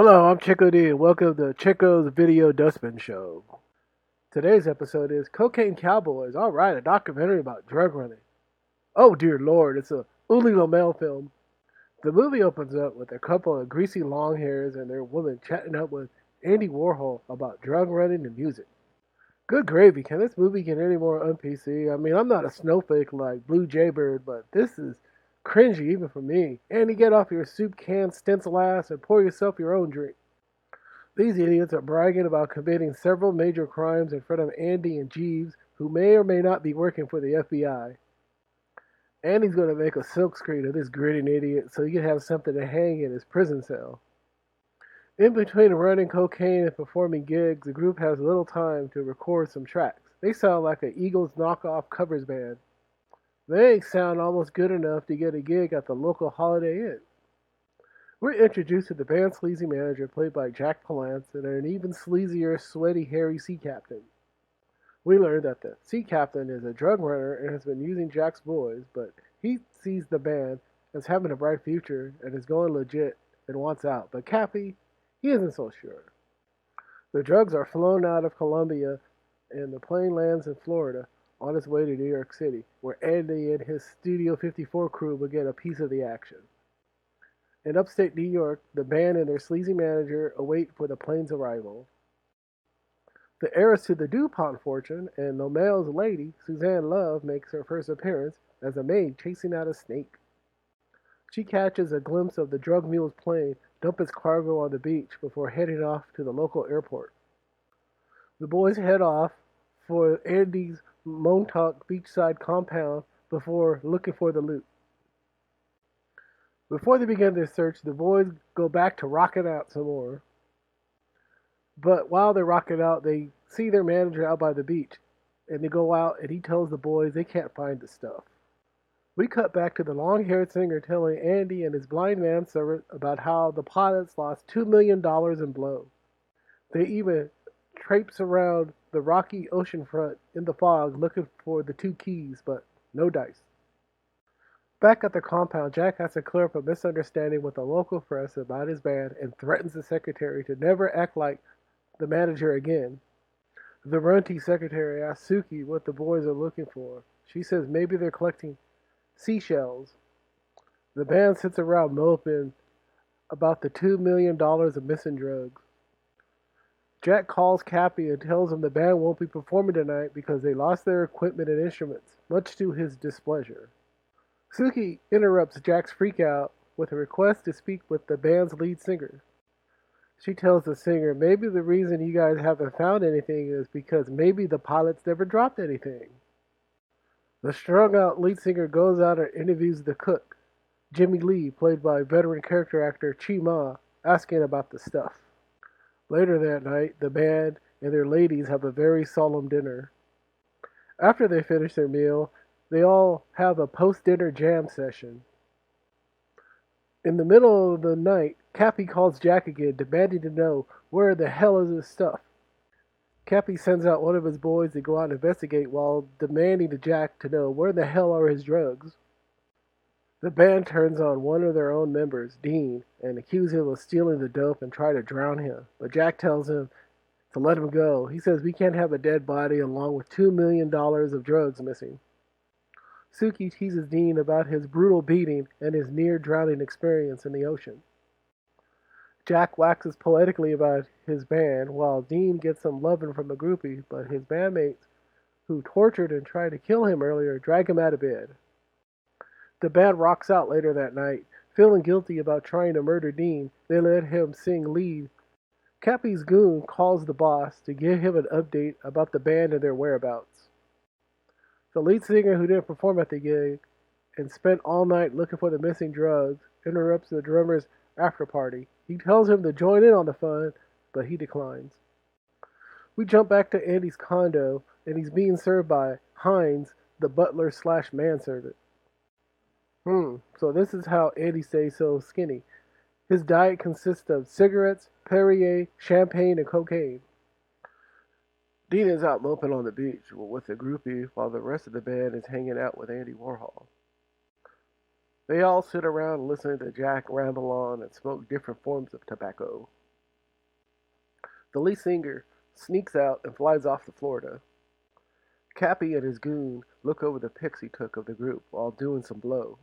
Hello, I'm Chicko Dee, and welcome to Chicko's Video Dustbin Show. Today's episode is Cocaine Cowboys. All right, a documentary about drug running. Oh dear lord, it's a Ulli Lommel film. The movie opens up with a couple of greasy long hairs and their woman chatting up with Andy Warhol about drug running and music. Good gravy, can this movie get any more un-PC? I mean, I'm not a snowflake like Blue Jaybird, but this is cringy even for me. Andy, get off your soup can stencil ass and pour yourself your own drink. These idiots are bragging about committing several major crimes in front of Andy and Jeeves, who may or may not be working for the FBI. Andy's going to make a silkscreen of this grinning idiot so he can have something to hang in his prison cell. In between running cocaine and performing gigs, the group has little time to record some tracks. They sound like an Eagles knockoff covers band. They sound almost good enough to get a gig at the local Holiday Inn. We're introduced to the band's sleazy manager, played by Jack Palance, and an even sleazier, sweaty, hairy sea captain. We learn that the sea captain is a drug runner and has been using Jack's boys, but he sees the band as having a bright future and is going legit and wants out. But Cappy, he isn't so sure. The drugs are flown out of Colombia, and the plane lands in Florida on its way to New York City, where Andy and his Studio 54 crew will get a piece of the action. In upstate New York, the band and their sleazy manager await for the plane's arrival. The heiress to the DuPont fortune and Lommel's lady, Suzanne Love, makes her first appearance as a maid chasing out a snake. She catches a glimpse of the drug mule's plane dump its cargo on the beach before heading off to the local airport. The boys head off for Andy's Montuk beachside compound before looking for the loot. Before they begin their search, the boys go back to rocking out some more. But while they're rocking out, they see their manager out by the beach, and they go out and he tells the boys they can't find the stuff. We cut back to the long-haired singer telling Andy and his blind manservant about how the pilots lost $2 million in blow. They even traipse around the rocky oceanfront in the fog looking for the two keys, but no dice. Back at the compound, Jack has to clear up a misunderstanding with the local press about his band and threatens the secretary to never act like the manager again. The runty secretary asks Suki what the boys are looking for. She says maybe they're collecting seashells. The band sits around moping about the $2 million of missing drugs. Jack calls Cappy and tells him the band won't be performing tonight because they lost their equipment and instruments, much to his displeasure. Suki interrupts Jack's freakout with a request to speak with the band's lead singer. She tells the singer maybe the reason you guys haven't found anything is because maybe the pilots never dropped anything. The strung-out lead singer goes out and interviews the cook, Jimmy Lee, played by veteran character actor Chi Ma, asking about the stuff. Later that night, the band and their ladies have a very solemn dinner. After they finish their meal, they all have a post-dinner jam session. In the middle of the night, Cappy calls Jack again, demanding to know where the hell is his stuff. Cappy sends out one of his boys to go out and investigate while demanding to Jack to know where the hell are his drugs. The band turns on one of their own members, Dean, and accuses him of stealing the dope and try to drown him. But Jack tells him to let him go. He says we can't have a dead body along with $2 million of drugs missing. Suki teases Dean about his brutal beating and his near-drowning experience in the ocean. Jack waxes poetically about his band, while Dean gets some loving from a groupie, but his bandmates, who tortured and tried to kill him earlier, drag him out of bed. The band rocks out later that night. Feeling guilty about trying to murder Dean, they let him sing lead. Cappy's goon calls the boss to give him an update about the band and their whereabouts. The lead singer, who didn't perform at the gig and spent all night looking for the missing drugs, interrupts the drummer's after party. He tells him to join in on the fun, but he declines. We jump back to Andy's condo, and he's being served by Hines, the butler/manservant. So this is how Andy stays so skinny. His diet consists of cigarettes, Perrier, champagne, and cocaine. Dean is out moping on the beach with a groupie while the rest of the band is hanging out with Andy Warhol. They all sit around listening to Jack ramble on and smoke different forms of tobacco. The lead singer sneaks out and flies off to Florida. Cappy and his goon look over the pics he took of the group while doing some blow.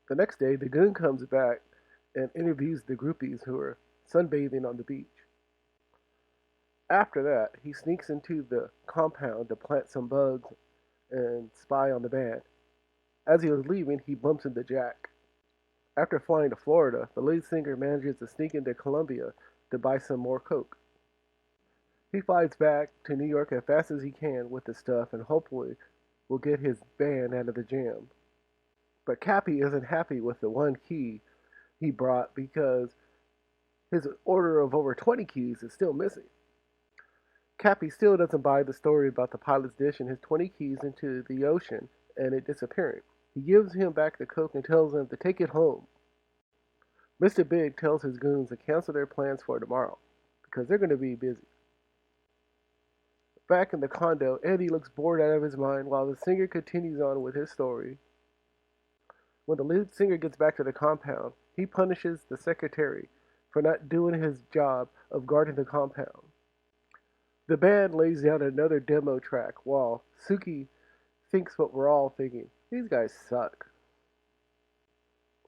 The next day, the goon comes back and interviews the groupies who are sunbathing on the beach. After that, he sneaks into the compound to plant some bugs and spy on the band. As he was leaving, he bumps into Jack. After flying to Florida, the lead singer manages to sneak into Columbia to buy some more coke. He flies back to New York as fast as he can with the stuff and hopefully will get his band out of the jam. But Cappy isn't happy with the one key he brought because his order of over 20 keys is still missing. Cappy still doesn't buy the story about the pilot's dishing his 20 keys into the ocean and it disappearing. He gives him back the coke and tells him to take it home. Mr. Big tells his goons to cancel their plans for tomorrow because they're going to be busy. Back in the condo, Andy looks bored out of his mind while the singer continues on with his story. When the lead singer gets back to the compound, he punishes the secretary for not doing his job of guarding the compound. The band lays down another demo track while Suki thinks what we're all thinking. These guys suck.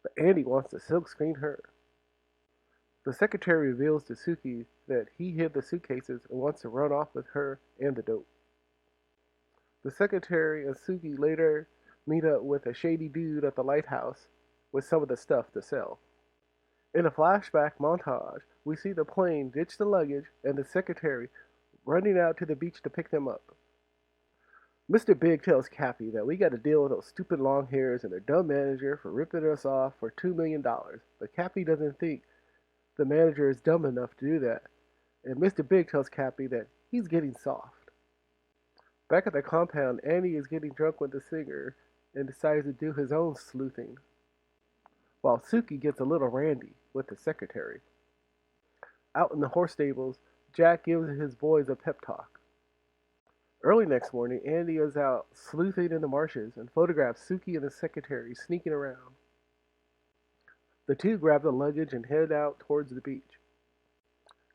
But Andy wants to silkscreen her. The secretary reveals to Suki that he hid the suitcases and wants to run off with her and the dope. The secretary and Suki later meet up with a shady dude at the lighthouse with some of the stuff to sell. In a flashback montage, we see the plane ditch the luggage and the secretary running out to the beach to pick them up. Mr. Big tells Cappy that we got to deal with those stupid long hairs and their dumb manager for ripping us off for $2 million, but Cappy doesn't think the manager is dumb enough to do that, and Mr. Big tells Cappy that he's getting soft. Back at the compound, Andy is getting drunk with the singer and decides to do his own sleuthing, while Suki gets a little randy with the secretary. Out in the horse stables, Jack gives his boys a pep talk. Early next morning, Andy is out sleuthing in the marshes and photographs Suki and the secretary sneaking around. The two grab the luggage and head out towards the beach.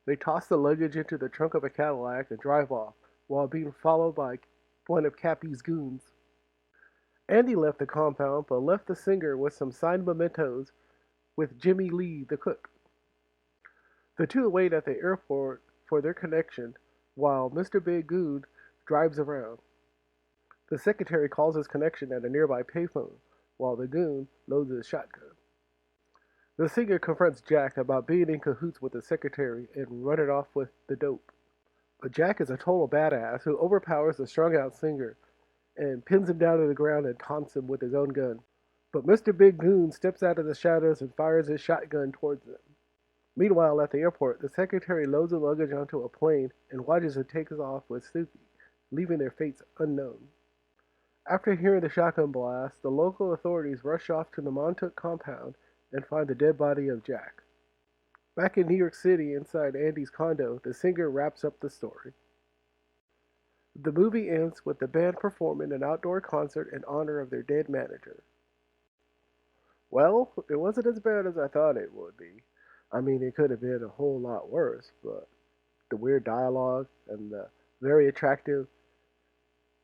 They toss the luggage into the trunk of a Cadillac and drive off, while being followed by one of Cappy's goons. Andy left the compound, but left the singer with some signed mementos with Jimmy Lee, the cook. The two wait at the airport for their connection, while Mr. Big Goon drives around. The secretary calls his connection at a nearby payphone, while the goon loads his shotgun. The singer confronts Jack about being in cahoots with the secretary and running off with the dope. But Jack is a total badass who overpowers the strung-out singer and pins him down to the ground and taunts him with his own gun. But Mr. Big Goon steps out of the shadows and fires his shotgun towards them. Meanwhile, at the airport, the secretary loads the luggage onto a plane and watches it take off with Suki, leaving their fates unknown. After hearing the shotgun blast, the local authorities rush off to the Montuk compound and find the dead body of Jack. Back in New York City, inside Andy's condo, the singer wraps up the story. The movie ends with the band performing an outdoor concert in honor of their dead manager. Well, it wasn't as bad as I thought it would be. I mean, it could have been a whole lot worse, but the weird dialogue and the very attractive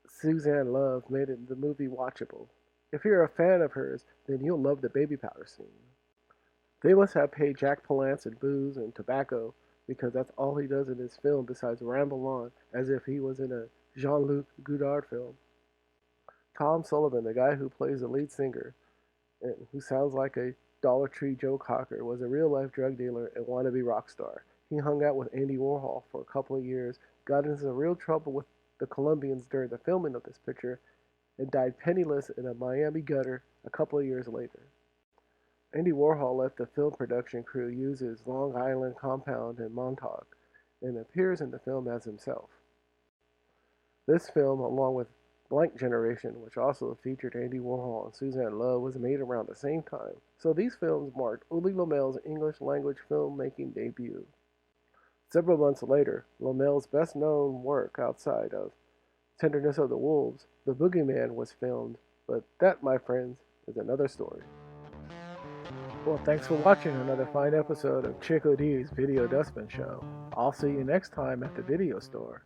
Suzanne Love made the movie watchable. If you're a fan of hers, then you'll love the baby powder scene. They must have paid Jack Palance in booze and tobacco because that's all he does in his film besides ramble on as if he was in a Jean-Luc Godard film. Tom Sullivan, the guy who plays the lead singer and who sounds like a Dollar Tree Joe Cocker, was a real-life drug dealer and wannabe rock star. He hung out with Andy Warhol for a couple of years, got into real trouble with the Colombians during the filming of this picture, and died penniless in a Miami gutter a couple of years later. Andy Warhol let the film production crew use his Long Island compound in Montuk and appears in the film as himself. This film, along with Blank Generation, which also featured Andy Warhol and Suzanne Love, was made around the same time, so these films marked Ulli Lommel's English language filmmaking debut. Several months later, Lommel's best-known work outside of Tenderness of the Wolves, The Boogeyman, was filmed, but that, my friends, is another story. Well, thanks for watching another fine episode of Chicko Dee's Video Dustbin Show. I'll see you next time at the video store.